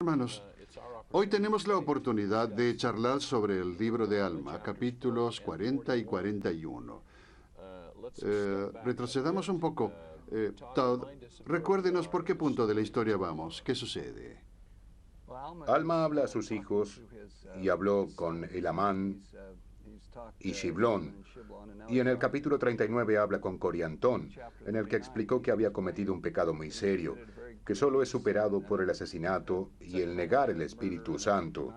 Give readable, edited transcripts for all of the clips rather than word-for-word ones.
hermanos, hoy tenemos la oportunidad de charlar sobre el libro de Alma, capítulos 40 y 41. Retrocedamos un poco. Todd, recuérdenos por qué punto de la historia vamos. ¿Qué sucede? Alma habla a sus hijos y habló con Elamán y Shiblón. Y en el capítulo 39 habla con Coriantón, en el que explicó que había cometido un pecado muy serio, que solo es superado por el asesinato y el negar el Espíritu Santo.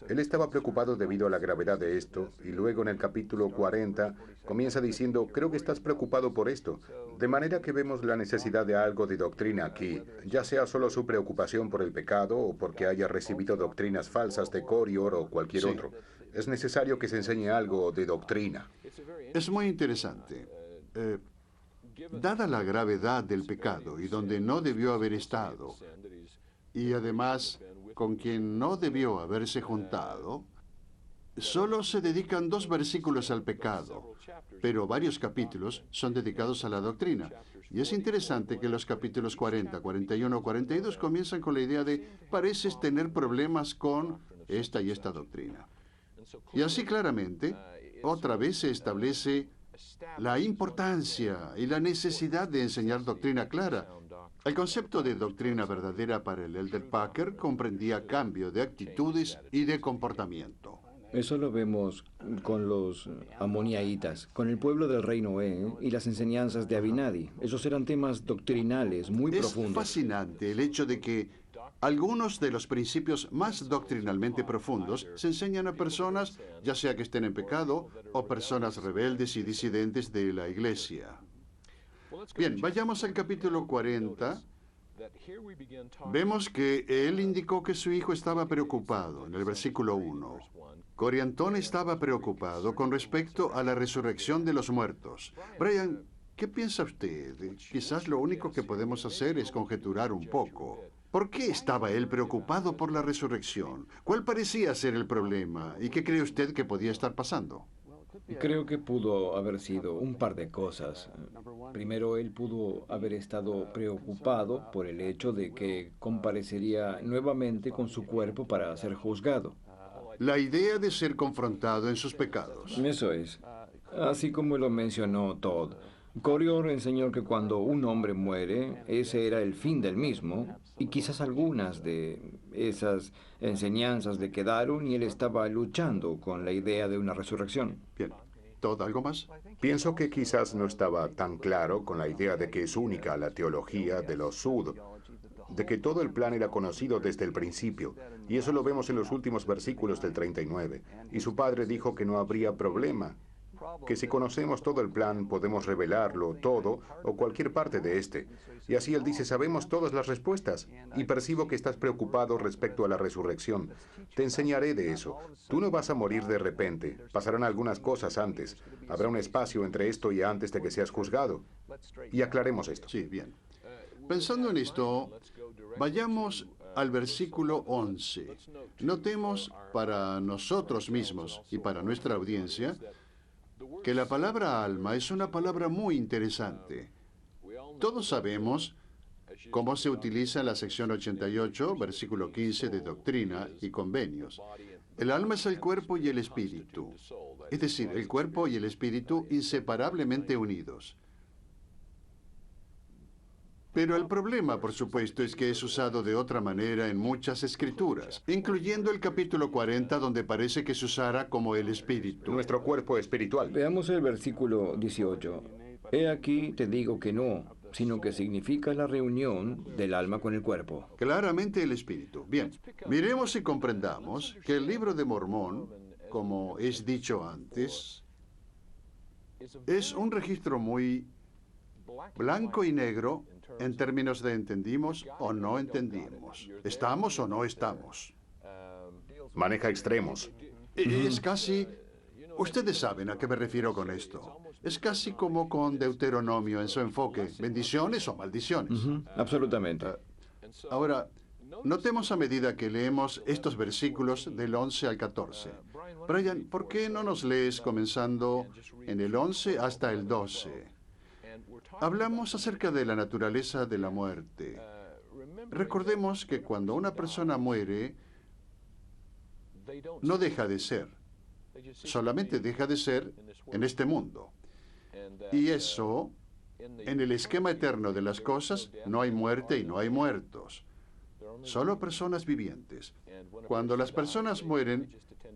Él estaba preocupado debido a la gravedad de esto, y luego en el capítulo 40 comienza diciendo, creo que estás preocupado por esto. De manera que vemos la necesidad de algo de doctrina aquí, ya sea solo su preocupación por el pecado o porque haya recibido doctrinas falsas de Corior o cualquier otro. Es necesario que se enseñe algo de doctrina. Es muy interesante. Dada la gravedad del pecado y donde no debió haber estado, y además con quien no debió haberse juntado, solo se dedican 2 versículos al pecado, pero varios capítulos son dedicados a la doctrina. Y es interesante que los capítulos 40, 41, 42 comienzan con la idea de pareces tener problemas con esta y esta doctrina. Y así claramente, otra vez se establece la importancia y la necesidad de enseñar doctrina clara. El concepto de doctrina verdadera para el Elder Packer comprendía cambio de actitudes y de comportamiento. Eso lo vemos con los amoniaitas, con el pueblo del rey Noé y las enseñanzas de Abinadi. Esos eran temas doctrinales muy profundos. Es fascinante el hecho de que algunos de los principios más doctrinalmente profundos se enseñan a personas, ya sea que estén en pecado, o personas rebeldes y disidentes de la iglesia. Bien, vayamos al capítulo 40. Vemos que él indicó que su hijo estaba preocupado, en el versículo 1. Coriantón estaba preocupado con respecto a la resurrección de los muertos. Brian, ¿qué piensa usted? Quizás lo único que podemos hacer es conjeturar un poco. ¿Por qué estaba él preocupado por la resurrección? ¿Cuál parecía ser el problema? ¿Y qué cree usted que podía estar pasando? Creo que pudo haber sido un par de cosas. Primero, él pudo haber estado preocupado por el hecho de que comparecería nuevamente con su cuerpo para ser juzgado. La idea de ser confrontado en sus pecados. Eso es. Así como lo mencionó Todd. Corior enseñó que cuando un hombre muere, ese era el fin del mismo, y quizás algunas de esas enseñanzas le quedaron y él estaba luchando con la idea de una resurrección. Bien. ¿Todd, algo más? Pienso que quizás no estaba tan claro con la idea de que es única la teología de los Sud, de que todo el plan era conocido desde el principio, y eso lo vemos en los últimos versículos del 39. Y su padre dijo que no habría problema, que si conocemos todo el plan podemos revelarlo todo o cualquier parte de este. Y así él dice, sabemos todas las respuestas y percibo que estás preocupado respecto a la resurrección. Te enseñaré de eso. Tú no vas a morir de repente. Pasarán algunas cosas antes. Habrá un espacio entre esto y antes de que seas juzgado. Y aclaremos esto. Sí, bien. Pensando en esto, vayamos al versículo 11. Notemos para nosotros mismos y para nuestra audiencia que la palabra alma es una palabra muy interesante. Todos sabemos cómo se utiliza en la sección 88, versículo 15 de Doctrina y Convenios. El alma es el cuerpo y el espíritu, es decir, el cuerpo y el espíritu inseparablemente unidos. Pero el problema, por supuesto, es que es usado de otra manera en muchas escrituras, incluyendo el capítulo 40, donde parece que se usara como el espíritu. Nuestro cuerpo espiritual. Veamos el versículo 18. He aquí te digo que no, sino que significa la reunión del alma con el cuerpo. Claramente el espíritu. Bien, miremos y comprendamos que el libro de Mormón, como es dicho antes, es un registro muy blanco y negro en términos de entendimos o no entendimos, estamos o no estamos. Maneja extremos. Es casi, ustedes saben a qué me refiero con esto, es casi como con Deuteronomio en su enfoque, bendiciones o maldiciones. Absolutamente. Ahora, notemos a medida que leemos estos versículos del 11 al 14. Brian, ¿por qué no nos lees comenzando en el 11 hasta el 12? Hablamos acerca de la naturaleza de la muerte. Recordemos que cuando una persona muere, no deja de ser, solamente deja de ser en este mundo. Y eso, en el esquema eterno de las cosas, no hay muerte y no hay muertos, solo personas vivientes. Cuando las personas mueren,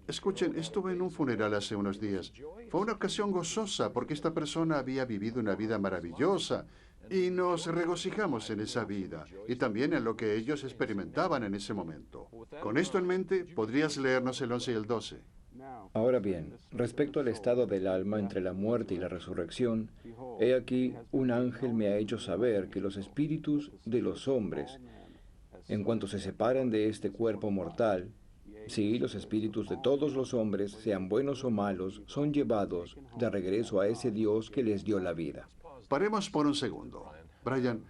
escuchen, estuve en un funeral hace unos días. Fue una ocasión gozosa porque esta persona había vivido una vida maravillosa y nos regocijamos en esa vida y también en lo que ellos experimentaban en ese momento. Con esto en mente, podrías leernos el 11 y el 12. Ahora bien, respecto al estado del alma entre la muerte y la resurrección, he aquí un ángel me ha hecho saber que los espíritus de los hombres, en cuanto se separan de este cuerpo mortal, sí, los espíritus de todos los hombres, sean buenos o malos, son llevados de regreso a ese Dios que les dio la vida. Paremos por un segundo. Brian,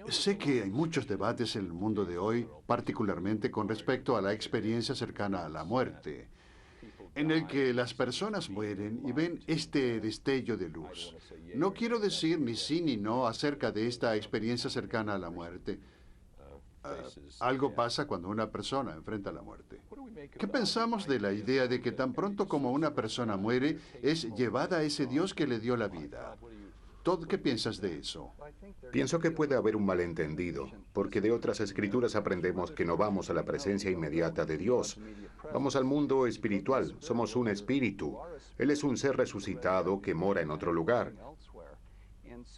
sé que hay muchos debates en el mundo de hoy, particularmente con respecto a la experiencia cercana a la muerte, en el que las personas mueren y ven este destello de luz. No quiero decir ni sí ni no acerca de esta experiencia cercana a la muerte. Algo pasa cuando una persona enfrenta la muerte. ¿Qué pensamos de la idea de que tan pronto como una persona muere, es llevada a ese Dios que le dio la vida? Todd, ¿qué piensas de eso? Pienso que puede haber un malentendido, porque de otras escrituras aprendemos que no vamos a la presencia inmediata de Dios. Vamos al mundo espiritual, somos un espíritu. Él es un ser resucitado que mora en otro lugar.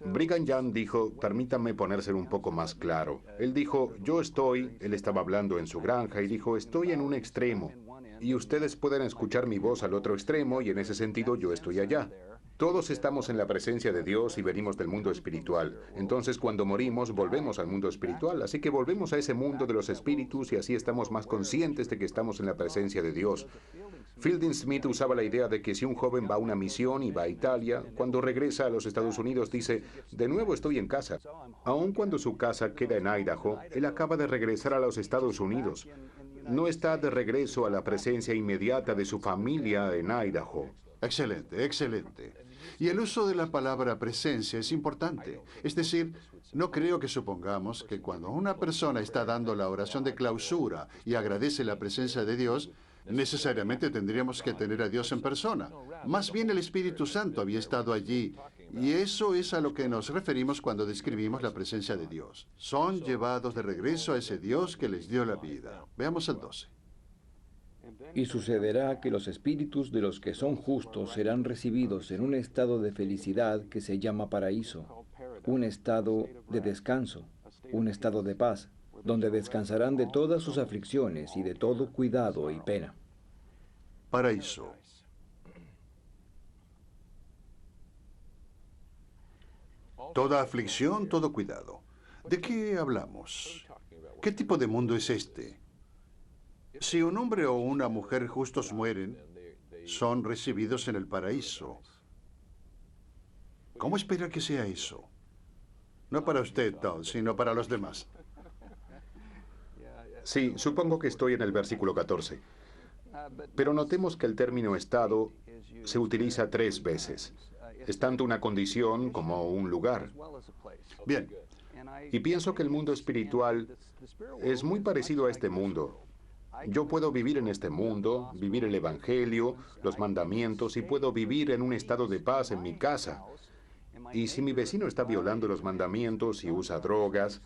Brigham Young dijo, permítanme ponérselo un poco más claro. Él dijo, él estaba hablando en su granja y dijo, estoy en un extremo. Y ustedes pueden escuchar mi voz al otro extremo y en ese sentido yo estoy allá. Todos estamos en la presencia de Dios y venimos del mundo espiritual. Entonces, cuando morimos, volvemos al mundo espiritual. Así que volvemos a ese mundo de los espíritus y así estamos más conscientes de que estamos en la presencia de Dios. Fielding Smith usaba la idea de que si un joven va a una misión y va a Italia, cuando regresa a los Estados Unidos dice, de nuevo estoy en casa. Aun cuando su casa queda en Idaho, él acaba de regresar a los Estados Unidos. No está de regreso a la presencia inmediata de su familia en Idaho. Excelente, excelente. Y el uso de la palabra presencia es importante. Es decir, no creo que supongamos que cuando una persona está dando la oración de clausura y agradece la presencia de Dios, necesariamente tendríamos que tener a Dios en persona. Más bien el Espíritu Santo había estado allí. Y eso es a lo que nos referimos cuando describimos la presencia de Dios. Son llevados de regreso a ese Dios que les dio la vida. Veamos el 12. Y sucederá que los espíritus de los que son justos serán recibidos en un estado de felicidad que se llama paraíso, un estado de descanso, un estado de paz, donde descansarán de todas sus aflicciones y de todo cuidado y pena. Paraíso. Toda aflicción, todo cuidado. ¿De qué hablamos? ¿Qué tipo de mundo es este? Si un hombre o una mujer justos mueren, son recibidos en el paraíso. ¿Cómo espera que sea eso? No para usted, Todd, sino para los demás. Sí, supongo que estoy en el versículo 14. Pero notemos que el término estado se utiliza 3 veces. Es tanto una condición como un lugar. Bien. Y pienso que el mundo espiritual es muy parecido a este mundo. Yo puedo vivir en este mundo, vivir el Evangelio, los mandamientos, y puedo vivir en un estado de paz en mi casa. Y si mi vecino está violando los mandamientos y usa drogas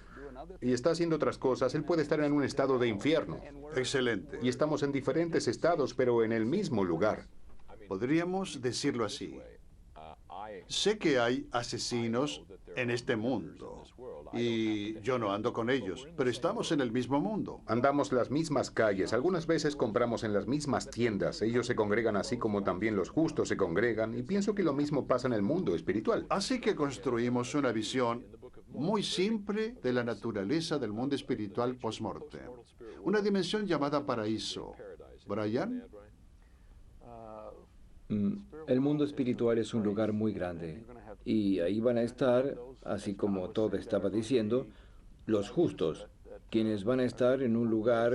y está haciendo otras cosas, él puede estar en un estado de infierno. Excelente. Y estamos en diferentes estados, pero en el mismo lugar. Podríamos decirlo así. Sé que hay asesinos en este mundo y yo no ando con ellos, pero estamos en el mismo mundo. Andamos las mismas calles, algunas veces compramos en las mismas tiendas, ellos se congregan así como también los justos se congregan y pienso que lo mismo pasa en el mundo espiritual. Así que construimos una visión muy simple de la naturaleza del mundo espiritual post-mortem. Una dimensión llamada paraíso. Brian. El mundo espiritual es un lugar muy grande y ahí van a estar, así como Todd estaba diciendo, los justos, quienes van a estar en un lugar,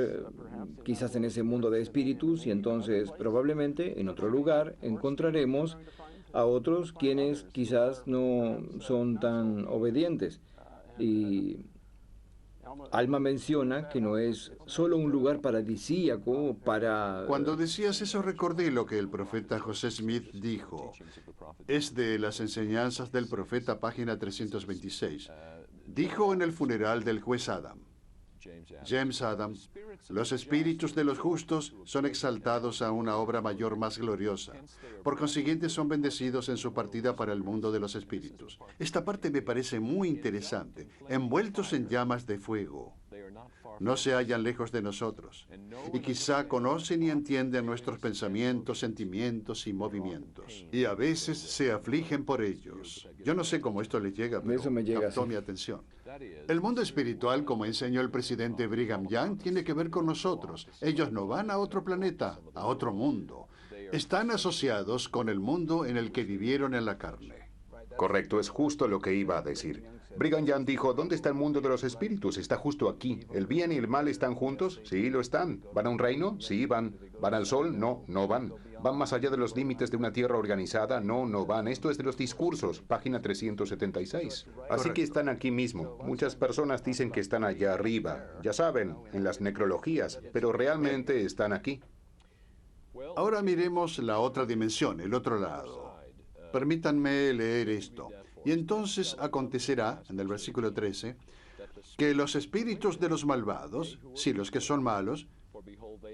quizás en ese mundo de espíritus, y entonces probablemente en otro lugar encontraremos a otros quienes quizás no son tan obedientes. Y Alma menciona que no es solo un lugar paradisíaco para... Cuando decías eso recordé lo que el profeta José Smith dijo. Es de las enseñanzas del profeta, página 326. Dijo en el funeral del juez Adam, James Adam, los espíritus de los justos son exaltados a una obra mayor más gloriosa. Por consiguiente, son bendecidos en su partida para el mundo de los espíritus. Esta parte me parece muy interesante. Envueltos en llamas de fuego. No se hallan lejos de nosotros. Y quizá conocen y entienden nuestros pensamientos, sentimientos y movimientos. Y a veces se afligen por ellos. Yo no sé cómo esto les llega, pero Eso me llega, captó sí. mi atención. El mundo espiritual, como enseñó el presidente Brigham Young, tiene que ver con nosotros. Ellos no van a otro planeta, a otro mundo. Están asociados con el mundo en el que vivieron en la carne. Correcto, es justo lo que iba a decir. Brigham Young dijo, ¿dónde está el mundo de los espíritus? Está justo aquí. ¿El bien y el mal están juntos? Sí, lo están. ¿Van a un reino? Sí, van. ¿Van al sol? No, no van. ¿Van más allá de los límites de una tierra organizada? No, no van. Esto es de los discursos, página 376. Así que están aquí mismo. Muchas personas dicen que están allá arriba, ya saben, en las necrologías, pero realmente están aquí. Ahora miremos la otra dimensión, el otro lado. Permítanme leer esto. Y entonces acontecerá, en el versículo 13, que los espíritus de los malvados, sí, los que son malos,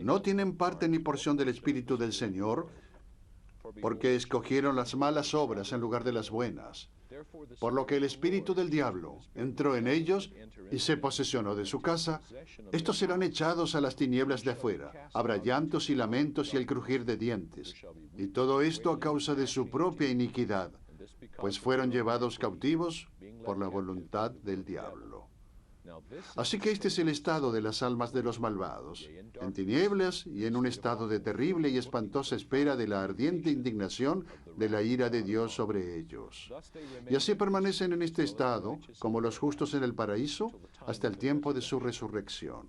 no tienen parte ni porción del Espíritu del Señor, porque escogieron las malas obras en lugar de las buenas. Por lo que el espíritu del diablo entró en ellos y se posesionó de su casa, estos serán echados a las tinieblas de afuera. Habrá llantos y lamentos y el crujir de dientes. Y todo esto a causa de su propia iniquidad, pues fueron llevados cautivos por la voluntad del diablo. Así que este es el estado de las almas de los malvados, en tinieblas y en un estado de terrible y espantosa espera de la ardiente indignación de la ira de Dios sobre ellos. Y así permanecen en este estado, como los justos en el paraíso, hasta el tiempo de su resurrección.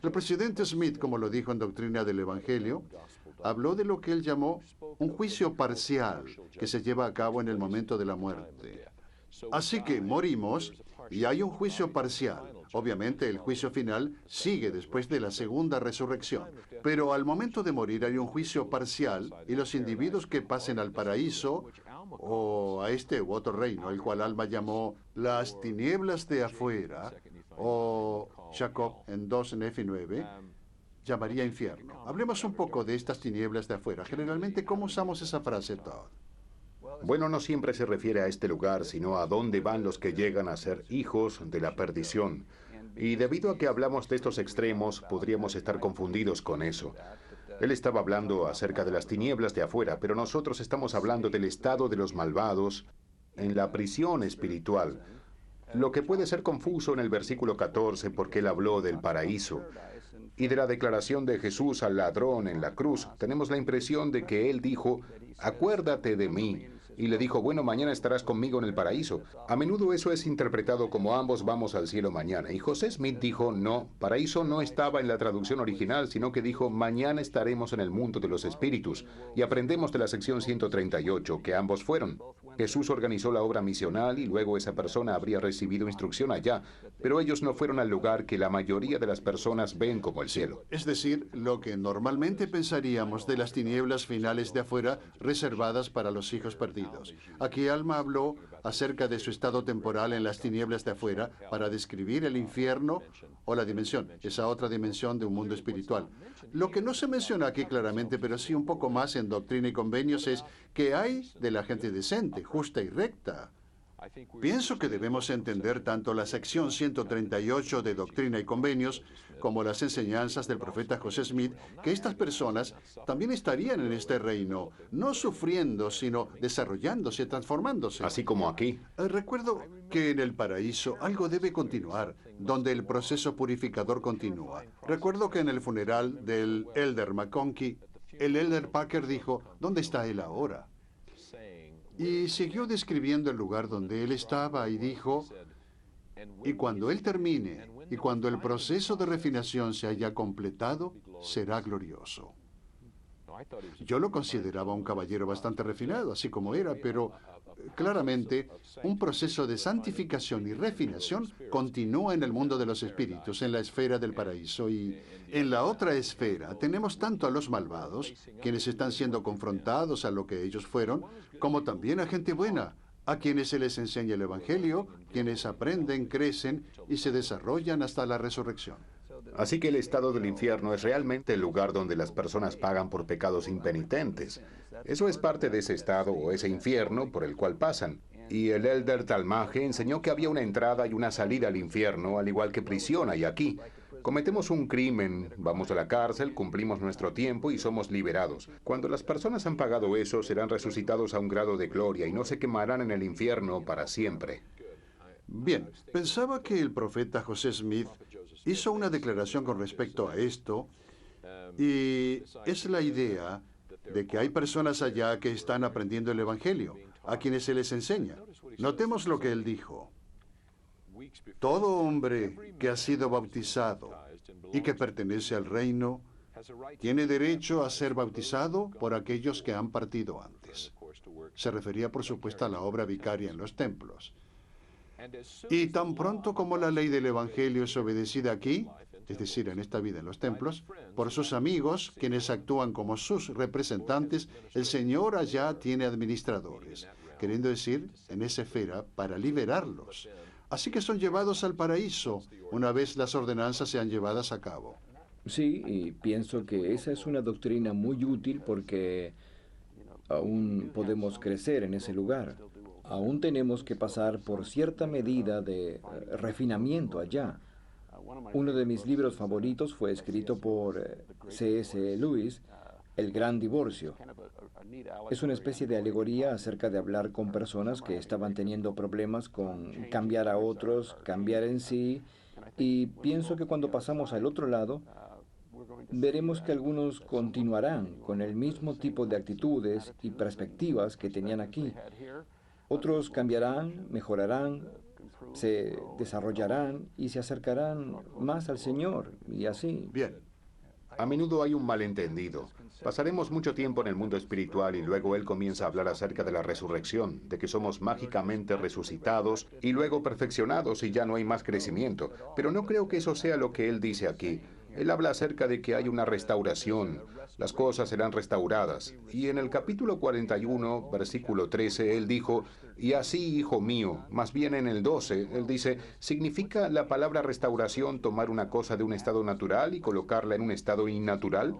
El presidente Smith, como lo dijo en Doctrina del Evangelio, habló de lo que él llamó un juicio parcial que se lleva a cabo en el momento de la muerte. Así que morimos y hay un juicio parcial. Obviamente el juicio final sigue después de la segunda resurrección. Pero al momento de morir hay un juicio parcial y los individuos que pasen al paraíso o a este u otro reino, el cual Alma llamó las tinieblas de afuera, o Jacob en 2 Nefi 9, llamaría infierno. Hablemos un poco de estas tinieblas de afuera. Generalmente, ¿cómo usamos esa frase, Todd? Bueno, no siempre se refiere a este lugar, sino a dónde van los que llegan a ser hijos de la perdición. Y debido a que hablamos de estos extremos, podríamos estar confundidos con eso. Él estaba hablando acerca de las tinieblas de afuera, pero nosotros estamos hablando del estado de los malvados en la prisión espiritual. Lo que puede ser confuso en el versículo 14, porque él habló del paraíso. Y de la declaración de Jesús al ladrón en la cruz, tenemos la impresión de que él dijo, acuérdate de mí. Y le dijo, bueno, mañana estarás conmigo en el paraíso. A menudo eso es interpretado como ambos vamos al cielo mañana. Y José Smith dijo, no, paraíso no estaba en la traducción original, sino que dijo, mañana estaremos en el mundo de los espíritus. Y aprendemos de la sección 138 que ambos fueron. Jesús organizó la obra misional y luego esa persona habría recibido instrucción allá, pero ellos no fueron al lugar que la mayoría de las personas ven como el cielo. Es decir, lo que normalmente pensaríamos de las tinieblas finales de afuera reservadas para los hijos perdidos. Aquí Alma habló acerca de su estado temporal en las tinieblas de afuera para describir el infierno o la dimensión, esa otra dimensión de un mundo espiritual. Lo que no se menciona aquí claramente, pero sí un poco más en Doctrina y Convenios, es que hay de la gente decente, justa y recta. Pienso que debemos entender tanto la sección 138 de Doctrina y Convenios como las enseñanzas del profeta José Smith, que estas personas también estarían en este reino, no sufriendo, sino desarrollándose, transformándose. Así como aquí. Recuerdo que en el paraíso algo debe continuar, donde el proceso purificador continúa. Recuerdo que en el funeral del Elder McConkie, el Elder Packer dijo, ¿dónde está él ahora? Y siguió describiendo el lugar donde él estaba y dijo, y cuando él termine, y cuando el proceso de refinación se haya completado, será glorioso. Yo lo consideraba un caballero bastante refinado, así como era, pero claramente, un proceso de santificación y refinación continúa en el mundo de los espíritus, en la esfera del paraíso. Y en la otra esfera tenemos tanto a los malvados, quienes están siendo confrontados a lo que ellos fueron, como también a gente buena, a quienes se les enseña el Evangelio, quienes aprenden, crecen y se desarrollan hasta la resurrección. Así que el estado del infierno es realmente el lugar donde las personas pagan por pecados impenitentes. Eso es parte de ese estado o ese infierno por el cual pasan. Y el Elder Talmage enseñó que había una entrada y una salida al infierno, al igual que prisión hay aquí. Cometemos un crimen, vamos a la cárcel, cumplimos nuestro tiempo y somos liberados. Cuando las personas han pagado eso, serán resucitados a un grado de gloria y no se quemarán en el infierno para siempre. Bien, pensaba que el profeta José Smith hizo una declaración con respecto a esto, y es la idea de que hay personas allá que están aprendiendo el Evangelio, a quienes se les enseña. Notemos lo que él dijo. Todo hombre que ha sido bautizado y que pertenece al reino tiene derecho a ser bautizado por aquellos que han partido antes. Se refería, por supuesto, a la obra vicaria en los templos. Y tan pronto como la ley del Evangelio es obedecida aquí, es decir, en esta vida en los templos, por sus amigos, quienes actúan como sus representantes, el Señor allá tiene administradores, queriendo decir, en esa esfera, para liberarlos. Así que son llevados al paraíso una vez las ordenanzas sean llevadas a cabo. Sí, y pienso que esa es una doctrina muy útil porque aún podemos crecer en ese lugar. Aún tenemos que pasar por cierta medida de refinamiento allá. Uno de mis libros favoritos fue escrito por C.S. Lewis, El Gran Divorcio. Es una especie de alegoría acerca de hablar con personas que estaban teniendo problemas con cambiar a otros, cambiar en sí, y pienso que cuando pasamos al otro lado, veremos que algunos continuarán con el mismo tipo de actitudes y perspectivas que tenían aquí. Otros cambiarán, mejorarán, se desarrollarán y se acercarán más al Señor, y así. Bien. A menudo hay un malentendido. Pasaremos mucho tiempo en el mundo espiritual y luego él comienza a hablar acerca de la resurrección, de que somos mágicamente resucitados y luego perfeccionados y ya no hay más crecimiento. Pero no creo que eso sea lo que él dice aquí. Él habla acerca de que hay una restauración, las cosas serán restauradas. Y en el capítulo 41, versículo 13, él dijo, y así, hijo mío, más bien en el 12, él dice, ¿significa la palabra restauración tomar una cosa de un estado natural y colocarla en un estado innatural?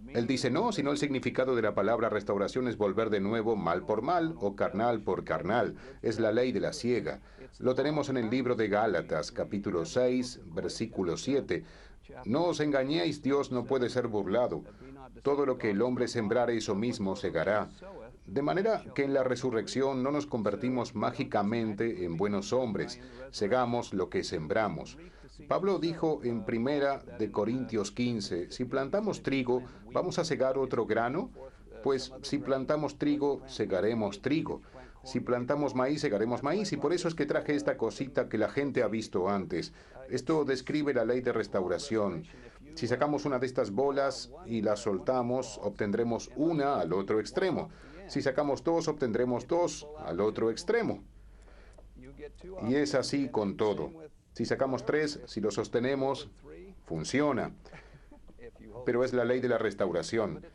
Él dice, no, sino el significado de la palabra restauración es volver de nuevo mal por mal o carnal por carnal. Es la ley de la siega. Lo tenemos en el libro de Gálatas, capítulo 6, versículo 7. No os engañéis, Dios no puede ser burlado. Todo lo que el hombre sembrare, eso mismo segará. De manera que en la resurrección no nos convertimos mágicamente en buenos hombres, segamos lo que sembramos. Pablo dijo en 1 de Corintios 15, si plantamos trigo, ¿vamos a segar otro grano? Pues si plantamos trigo, segaremos trigo. Si plantamos maíz, segaremos maíz, y por eso es que traje esta cosita que la gente ha visto antes. Esto describe la ley de restauración. Si sacamos una de estas bolas y la soltamos, obtendremos una al otro extremo. Si sacamos dos, obtendremos dos al otro extremo. Y es así con todo. Si sacamos tres, si lo sostenemos, funciona. Pero es la ley de la restauración.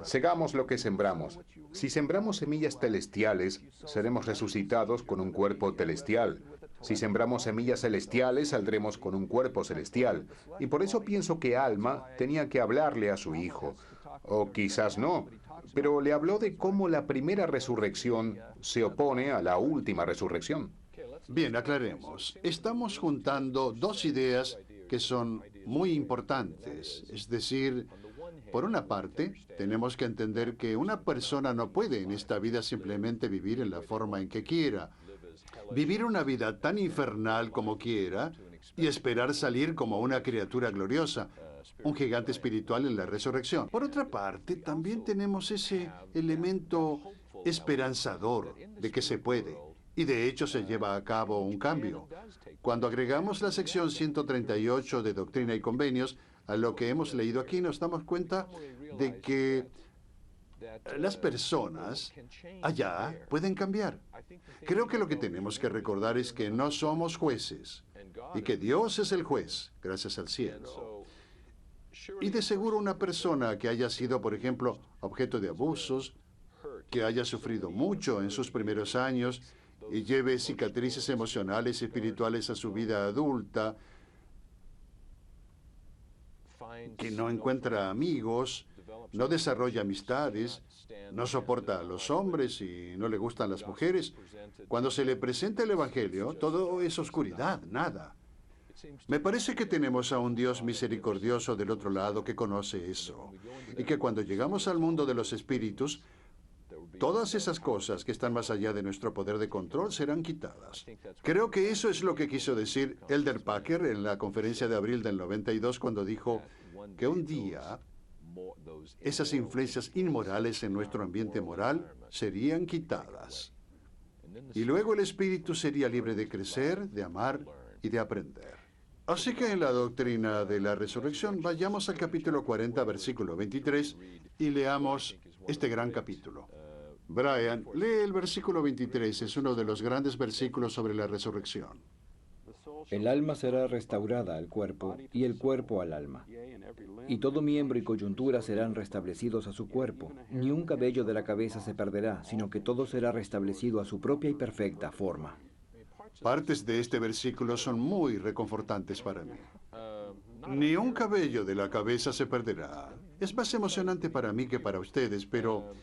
Segamos lo que sembramos. Si sembramos semillas celestiales, seremos resucitados con un cuerpo celestial. Si sembramos semillas celestiales, saldremos con un cuerpo celestial. Y por eso pienso que Alma tenía que hablarle a su hijo. O quizás no, pero le habló de cómo la primera resurrección se opone a la última resurrección. Bien, aclaremos. Estamos juntando dos ideas que son muy importantes. Es decir, por una parte, tenemos que entender que una persona no puede en esta vida simplemente vivir en la forma en que quiera, vivir una vida tan infernal como quiera y esperar salir como una criatura gloriosa, un gigante espiritual en la resurrección. Por otra parte, también tenemos ese elemento esperanzador de que se puede. Y de hecho se lleva a cabo un cambio. Cuando agregamos la sección 138 de Doctrina y Convenios a lo que hemos leído aquí, nos damos cuenta de que las personas allá pueden cambiar. Creo que lo que tenemos que recordar es que no somos jueces y que Dios es el juez, gracias al cielo. Y de seguro una persona que haya sido, por ejemplo, objeto de abusos, que haya sufrido mucho en sus primeros años y lleve cicatrices emocionales y espirituales a su vida adulta, que no encuentra amigos, no desarrolla amistades, no soporta a los hombres y no le gustan las mujeres. Cuando se le presenta el Evangelio, todo es oscuridad, nada. Me parece que tenemos a un Dios misericordioso del otro lado que conoce eso. Y que cuando llegamos al mundo de los espíritus, todas esas cosas que están más allá de nuestro poder de control serán quitadas. Creo que eso es lo que quiso decir Elder Packer en la conferencia de abril del 92 cuando dijo que un día esas influencias inmorales en nuestro ambiente moral serían quitadas. Y luego el espíritu sería libre de crecer, de amar y de aprender. Así que en la doctrina de la resurrección, vayamos al capítulo 40, versículo 23, y leamos este gran capítulo. Brian, lee el versículo 23, es uno de los grandes versículos sobre la resurrección. El alma será restaurada al cuerpo y el cuerpo al alma. Y todo miembro y coyuntura serán restablecidos a su cuerpo. Ni un cabello de la cabeza se perderá, sino que todo será restablecido a su propia y perfecta forma. Partes de este versículo son muy reconfortantes para mí. Ni un cabello de la cabeza se perderá. Es más emocionante para mí que para ustedes, pero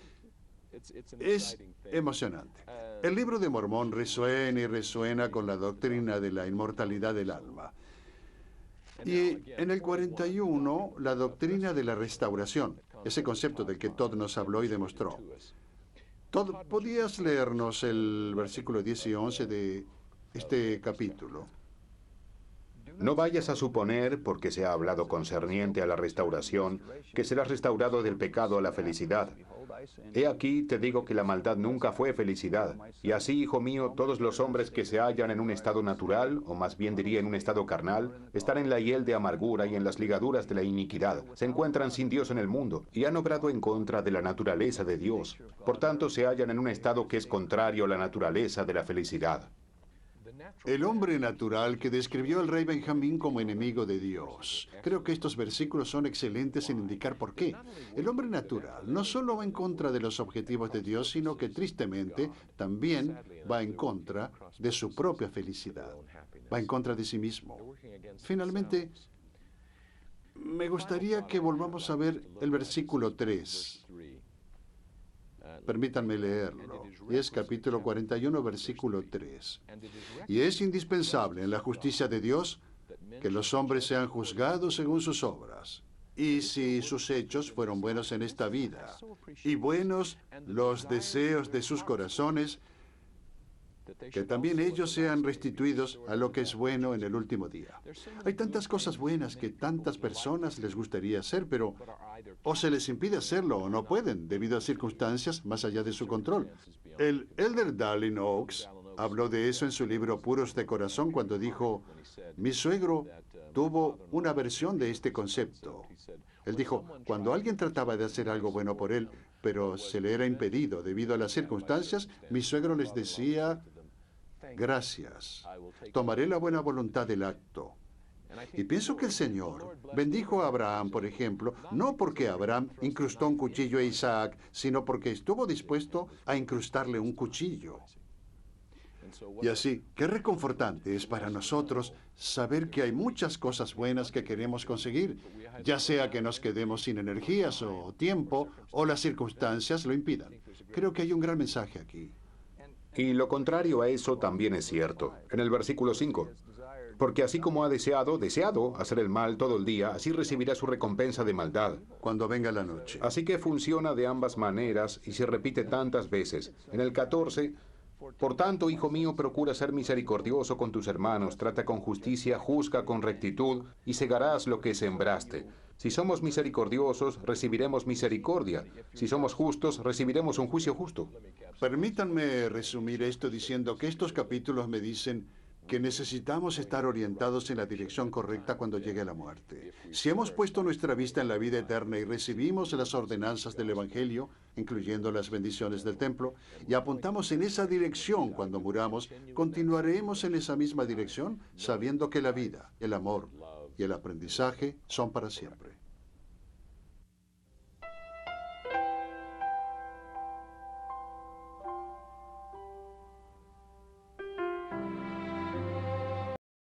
es emocionante. El libro de Mormón resuena y resuena con la doctrina de la inmortalidad del alma. Y en el 41, la doctrina de la restauración, ese concepto del que Todd nos habló y demostró. Todd, ¿podías leernos el versículo 10 y 11 de este capítulo? No vayas a suponer, porque se ha hablado concerniente a la restauración, que serás restaurado del pecado a la felicidad. He aquí te digo que la maldad nunca fue felicidad. Y así, hijo mío, todos los hombres que se hallan en un estado natural, o más bien diría en un estado carnal, están en la hiel de amargura y en las ligaduras de la iniquidad. Se encuentran sin Dios en el mundo y han obrado en contra de la naturaleza de Dios. Por tanto, se hallan en un estado que es contrario a la naturaleza de la felicidad. El hombre natural que describió el rey Benjamín como enemigo de Dios. Creo que estos versículos son excelentes en indicar por qué. El hombre natural no solo va en contra de los objetivos de Dios, sino que tristemente también va en contra de su propia felicidad. Va en contra de sí mismo. Finalmente, me gustaría que volvamos a ver el versículo 3. Permítanme leerlo. Es capítulo 41, versículo 3. Y es indispensable en la justicia de Dios que los hombres sean juzgados según sus obras. Y si sus hechos fueron buenos en esta vida, y buenos los deseos de sus corazones, que también ellos sean restituidos a lo que es bueno en el último día. Hay tantas cosas buenas que tantas personas les gustaría hacer, pero o se les impide hacerlo o no pueden, debido a circunstancias más allá de su control. El Elder Dallin Oaks habló de eso en su libro Puros de Corazón cuando dijo, mi suegro tuvo una versión de este concepto. Él dijo, cuando alguien trataba de hacer algo bueno por él, pero se le era impedido debido a las circunstancias, mi suegro les decía, gracias, tomaré la buena voluntad del acto. Y pienso que el Señor bendijo a Abraham, por ejemplo, no porque Abraham incrustó un cuchillo a Isaac, sino porque estuvo dispuesto a incrustarle un cuchillo. Y así, qué reconfortante es para nosotros saber que hay muchas cosas buenas que queremos conseguir, ya sea que nos quedemos sin energías o tiempo, o las circunstancias lo impidan. Creo que hay un gran mensaje aquí. Y lo contrario a eso también es cierto. En el versículo 5. Porque así como ha deseado hacer el mal todo el día, así recibirá su recompensa de maldad cuando venga la noche. Así que funciona de ambas maneras y se repite tantas veces. En el 14, por tanto, hijo mío, procura ser misericordioso con tus hermanos, trata con justicia, juzga con rectitud y segarás lo que sembraste. Si somos misericordiosos, recibiremos misericordia. Si somos justos, recibiremos un juicio justo. Permítanme resumir esto diciendo que estos capítulos me dicen, que necesitamos estar orientados en la dirección correcta cuando llegue la muerte. Si hemos puesto nuestra vista en la vida eterna y recibimos las ordenanzas del Evangelio, incluyendo las bendiciones del templo, y apuntamos en esa dirección cuando muramos, continuaremos en esa misma dirección sabiendo que la vida, el amor y el aprendizaje son para siempre.